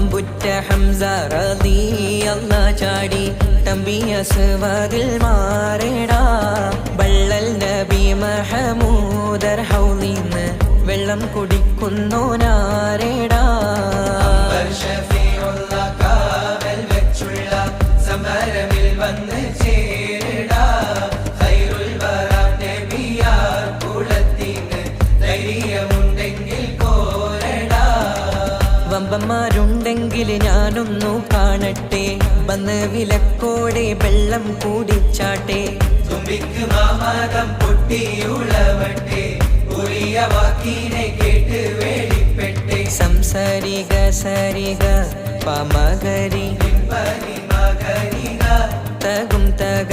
അമ്പുറ്റ ഹംസ റളിയല്ലാഹ് ചാടി തമ്പിയ സ്വാദിൽ മാറേടാ ബള്ളൽ നബി മഹമൂദർ ഹൗലിന്ന് വെള്ളം കുടിക്കുന്നു നാരേടാ സമരമിൽ വന്ന് ചേരടാ ഖൈറുൽ വറ നബിയാർ കുളത്തിന് ധൈര്യമുണ്ടെങ്കിൽ കോരടാ വമ്പന്മാരുണ്ടെങ്കിൽ ഞാനൊന്നു കാണട്ടെ വന്ന് വിലക്കോടെ വെള്ളം കൂടിച്ചാട്ടെ തുമ്പിക്ക് മാമാദം പൊട്ടിയുളവട്ടെ ഉറിയ വാക്കിനെ കേട്ട് വേടിപ്പെട്ടെ സംസാരിക സരിക പമകരി തകും തക